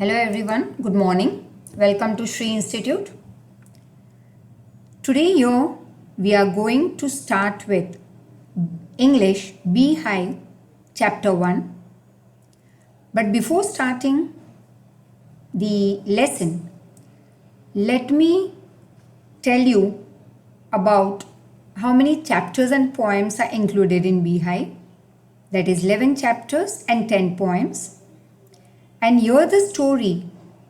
Hello everyone, good morning. Welcome to Shri Institute. Today here we are going to start with English Beehive chapter 1. But before starting the lesson, let me tell you about how many chapters and poems are included in Beehive. That is 11 chapters and 10 poems. And here the story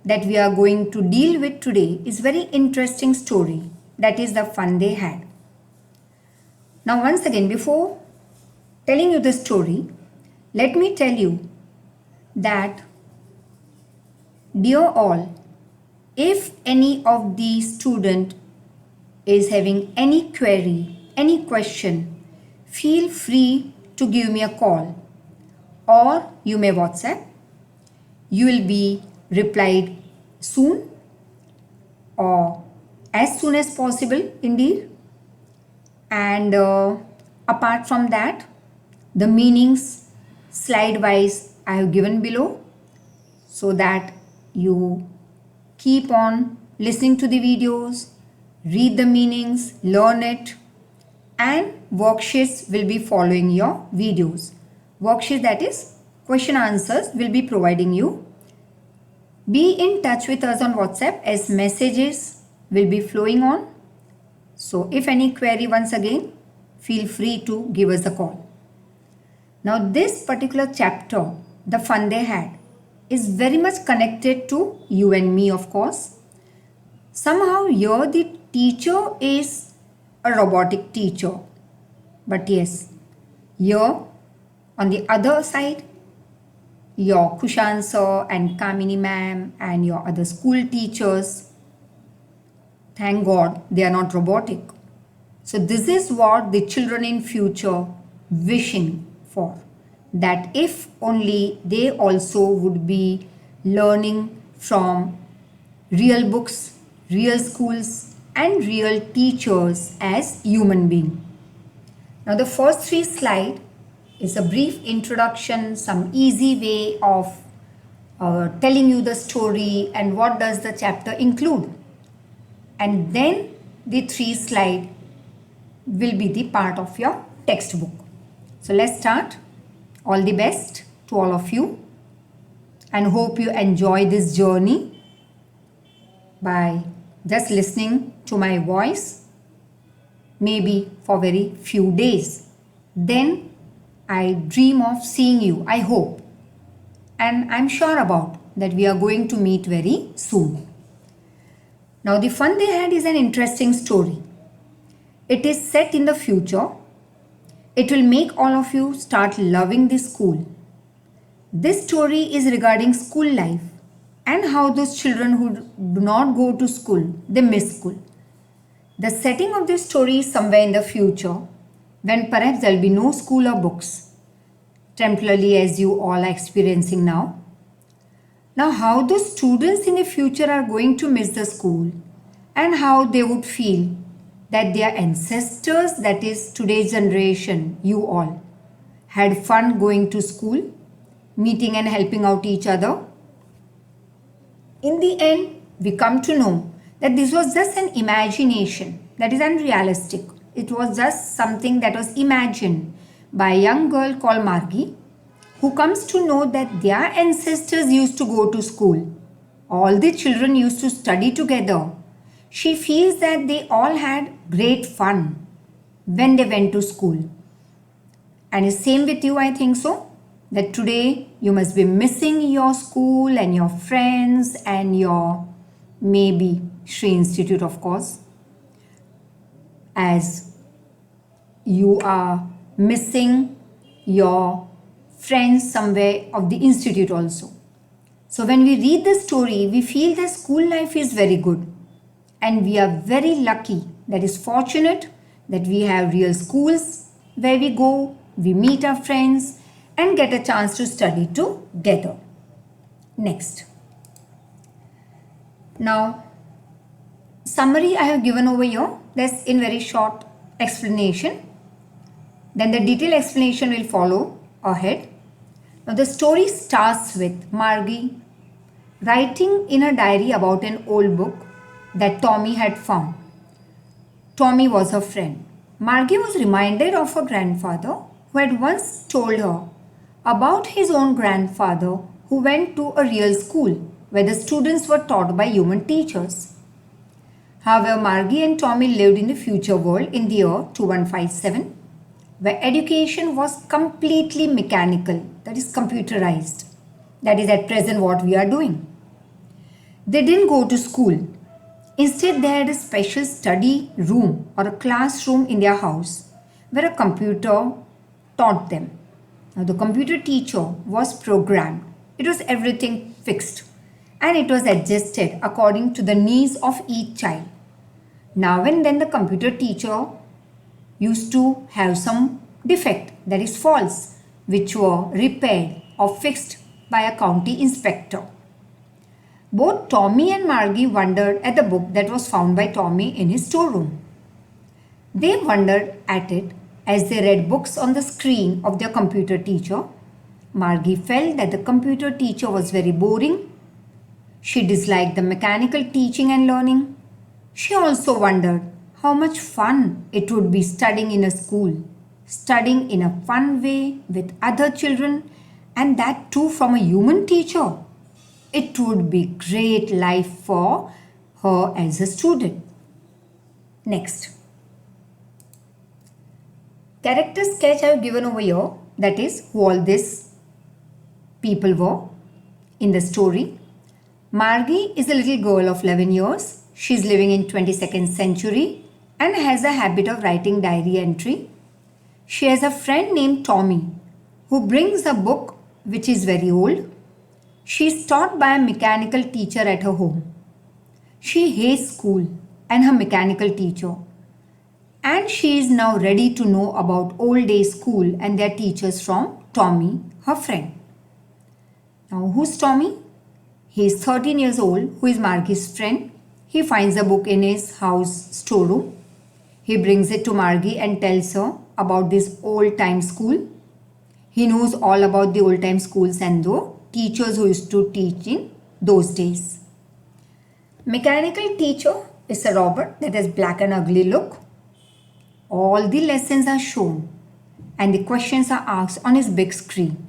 that we are going to deal with today is very interesting story. That is the fun they had. Now once again, before telling you the story, let me tell you that, dear all, if any of the student is having any query, any question, feel free to give me a call or you may WhatsApp. You will be replied soon or as soon as possible indeed. And apart from that, the meanings slide wise I have given below so that you keep on listening to the videos, read the meanings, learn it, and worksheets will be following your videos. Worksheet, that is question answers, will be providing you. Be in touch with us on WhatsApp as messages will be flowing on. So if any query, once again, feel free to give us a call. Now this particular chapter, the fun they had, is very much connected to you and me, of course. Somehow here the teacher is a robotic teacher. But yes, here on the other side, your Kushan sir and Kamini ma'am and your other school teachers, thank God they are not robotic. So this is what the children in future wishing for, that if only they also would be learning from real books, real schools and real teachers as human being. Now the first 3 slides is a brief introduction, some easy way of telling you the story and what does the chapter include. And then the 3 slides will be the part of your textbook. So let's start. All the best to all of you and hope you enjoy this journey by just listening to my voice, maybe for very few days. Then I dream of seeing you, I hope. And I'm sure about that we are going to meet very soon. Now the fun they had is an interesting story. It is set in the future. It will make all of you start loving this school. This story is regarding school life and how those children who do not go to school, they miss school. The setting of this story is somewhere in the future when perhaps there will be no school or books, temporarily as you all are experiencing now. Now how the students in the future are going to miss the school and how they would feel that their ancestors, that is today's generation, you all, had fun going to school, meeting and helping out each other. In the end, we come to know that this was just an imagination, that is unrealistic. It was just something that was imagined by a young girl called Margie, who comes to know that their ancestors used to go to school. All the children used to study together. She feels that they all had great fun when they went to school. And it's same with you, I think so, that today you must be missing your school and your friends and your maybe Shri Institute, of course, as you are missing your friends somewhere of the institute also. So when we read the story, we feel that school life is very good and we are very lucky, that is fortunate that we have real schools where we go, we meet our friends and get a chance to study together. Next. Now, summary I have given over here. That's in very short explanation. Then the detailed explanation will follow ahead. Now the story starts with Margie writing in a diary about an old book that Tommy had found. Tommy was her friend. Margie was reminded of her grandfather who had once told her about his own grandfather who went to a real school where the students were taught by human teachers. However, Margie and Tommy lived in the future world in the year 2157, where education was completely mechanical, that is computerized. That is at present what we are doing. They didn't go to school. Instead, they had a special study room or a classroom in their house where a computer taught them. Now, the computer teacher was programmed, it was everything fixed, and it was adjusted according to the needs of each child. Now and then, the computer teacher used to have some defect, that is faults, which were repaired or fixed by a county inspector. Both Tommy and Margie wondered at the book that was found by Tommy in his storeroom. They wondered at it as they read books on the screen of their computer teacher. Margie felt that the computer teacher was very boring. She disliked the mechanical teaching and learning. She also wondered how much fun it would be studying in a school, studying in a fun way with other children, and that too from a human teacher. It would be great life for her as a student. Next. Character sketch I have given over here, that is who all these people were in the story. Margie is a little girl of 11 years. She is living in 22nd century and has a habit of writing diary entry. She has a friend named Tommy who brings a book which is very old. She is taught by a mechanical teacher at her home. She hates school and her mechanical teacher. And she is now ready to know about old day school and their teachers from Tommy, her friend. Now, who's Tommy? He is 13 years old, who is Margie's friend. He finds a book in his house storeroom. He brings it to Margie and tells her about this old time school. He knows all about the old time schools and the teachers who used to teach in those days. Mechanical teacher is a robot that has black and ugly look. All the lessons are shown and the questions are asked on his big screen.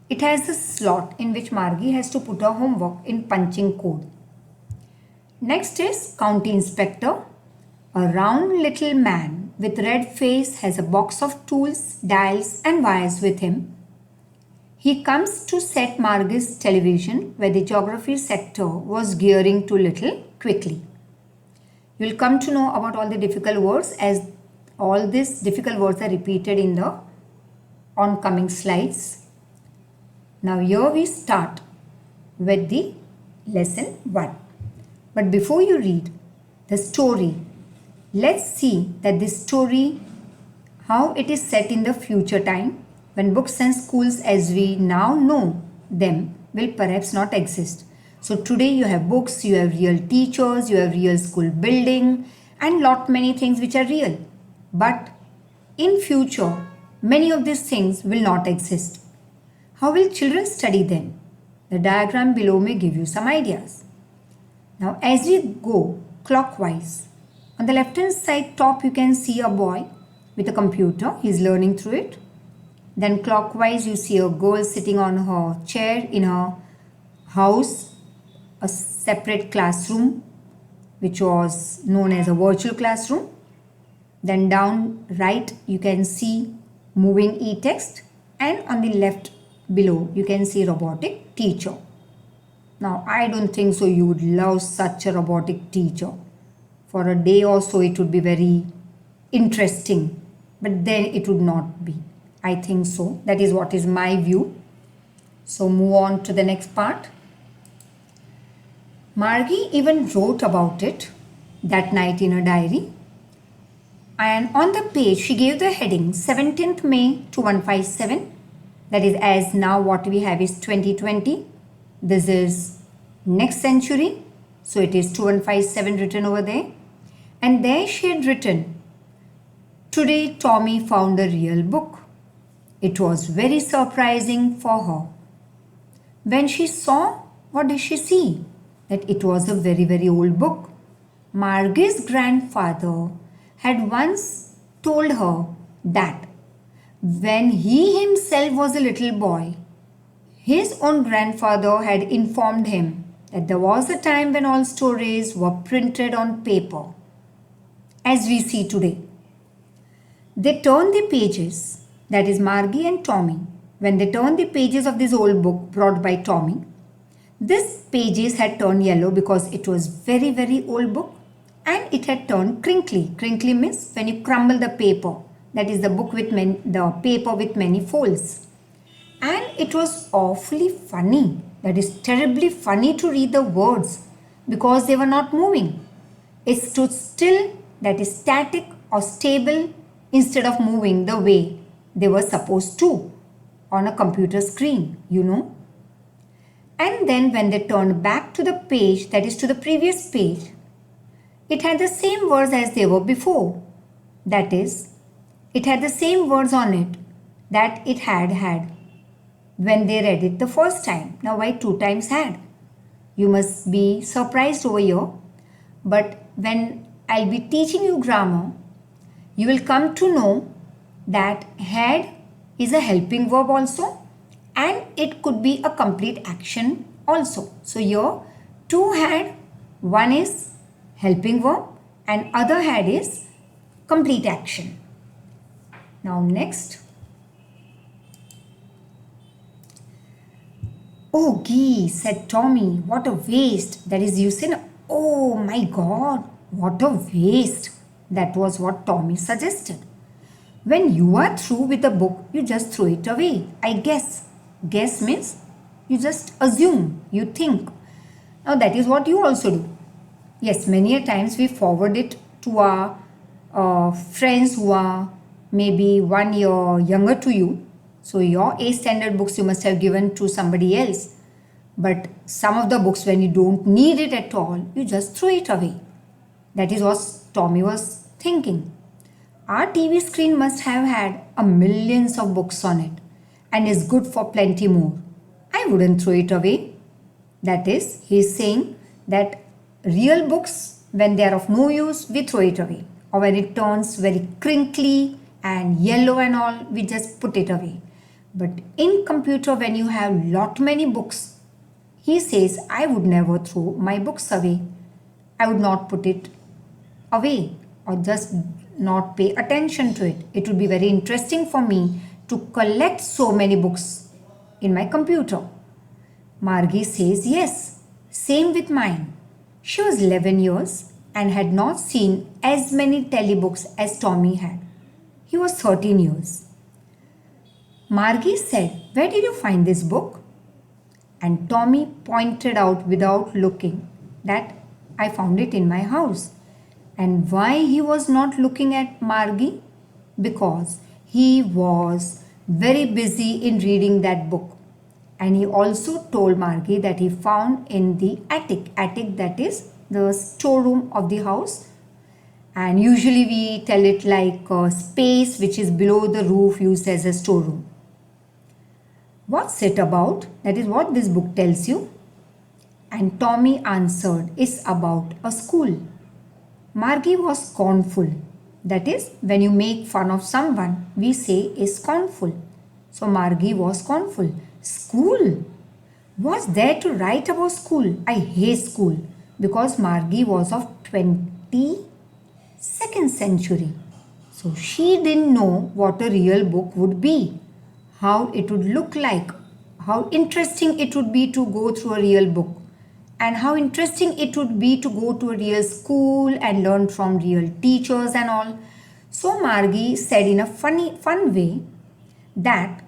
It has a slot in which Margie has to put her homework in punching code. Next is County Inspector. A round little man with red face has a box of tools, dials and wires with him. He comes to set Margie's television where the geography sector was gearing to little quickly. You will come to know about all the difficult words as all these difficult words are repeated in the oncoming slides. Now here we start with the lesson 1. But before you read the story, let's see that this story, how it is set in the future time when books and schools as we now know them will perhaps not exist. So today you have books, you have real teachers, you have real school building and lot many things which are real. But in future, many of these things will not exist. How will children study then? The diagram below may give you some ideas. Now as we go clockwise, on the left hand side top you can see a boy with a computer. He is learning through it. Then clockwise you see a girl sitting on her chair in her house, a separate classroom which was known as a virtual classroom. Then down right you can see moving e-text and on the left below you can see robotic teacher. Now I don't think so you would love such a robotic teacher. For a day or so it would be very interesting, but then it would not be. I think so. That is what is my view. So move on to the next part. Margie even wrote about it that night in her diary. And on the page she gave the heading 17th May 2157. That is as now what we have is 2020. This is next century. So it is 2157 written over there. And there she had written, today Tommy found a real book. It was very surprising for her. When she saw what did she see? That it was a very, very old book. Margie's grandfather had once told her that when he himself was a little boy, his own grandfather had informed him that there was a time when all stories were printed on paper, as we see today. They turned the pages, that is Margie and Tommy, when they turned the pages of this old book brought by Tommy, this pages had turned yellow because it was very, very old book, and it had turned crinkly. Crinkly means when you crumble the paper, that is the book with the paper with many folds. And it was awfully funny, that is terribly funny to read the words because they were not moving. It stood still, that is static or stable, instead of moving the way they were supposed to on a computer screen, you know. And then when they turned back to the page, that is to the previous page, it had the same words as they were before. That is, it had the same words on it that it had when they read it the first time. Now why 2 times had? You must be surprised over here. But when I'll be teaching you grammar, you will come to know that had is a helping verb also, and it could be a complete action also. So here 2 had, one is helping verb and other had is complete action. Now next. Oh gee, said Tommy, what a waste. That is, you said, oh my God, what a waste. That was what Tommy suggested. When you are through with a book, you just throw it away. I guess. Guess means you just assume, you think. Now that is what you also do. Yes, many a times we forward it to our friends who are maybe 1 year younger to you. So your A standard books you must have given to somebody else. But some of the books, when you don't need it at all, you just throw it away. That is what Tommy was thinking. Our TV screen must have had a millions of books on it and is good for plenty more. I wouldn't throw it away. That is, he is saying that real books, when they are of no use, we throw it away. Or when it turns very crinkly and yellow and all, we just put it away. But in computer, when you have lot many books, he says, I would never throw my books away. I would not put it away or just not pay attention to it. It would be very interesting for me to collect so many books in my computer. Margie says yes, same with mine. She was 11 years and had not seen as many telebooks as Tommy had. He was 13 years. Margie said, where did you find this book? And Tommy pointed out without looking that I found it in my house. And why he was not looking at Margie? Because he was very busy in reading that book. And he also told Margie that he found in the attic. Attic, that is the storeroom of the house. And usually we tell it like a space which is below the roof used as a storeroom. What's it about? That is what this book tells you. And Tommy answered, it's about a school. Margie was scornful. That is, when you make fun of someone, we say is scornful. So Margie was scornful. School? What's there to write about school? I hate school. Because Margie was of 22nd century. So she didn't know what a real book would be, how it would look like, how interesting it would be to go through a real book, and how interesting it would be to go to a real school and learn from real teachers and all. So Margie said in a fun way that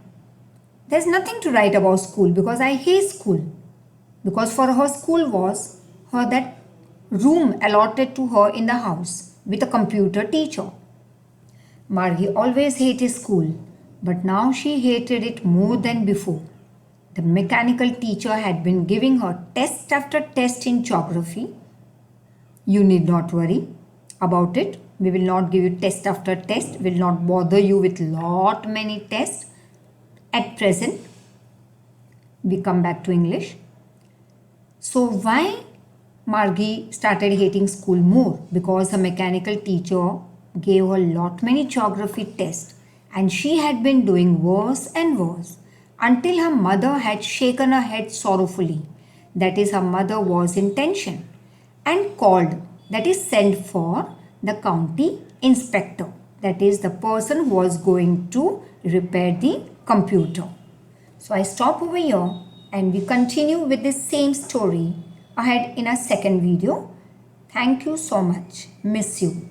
there's nothing to write about school because I hate school. Because for her, school was her that room allotted to her in the house with a computer teacher. Margie always hated school, but now she hated it more than before. The mechanical teacher had been giving her test after test in geography. You need not worry about it. We will not give you test after test. We will not bother you with lot many tests. At present, we come back to English. So why Margie started hating school more? Because her mechanical teacher gave her lot many geography tests and she had been doing worse and worse until her mother had shaken her head sorrowfully. That is, her mother was in tension and called, that is, sent for the county inspector, that is, the person who was going to repair the computer. So I stop over here and we continue with the same story ahead in our second video. Thank you so much. Miss you.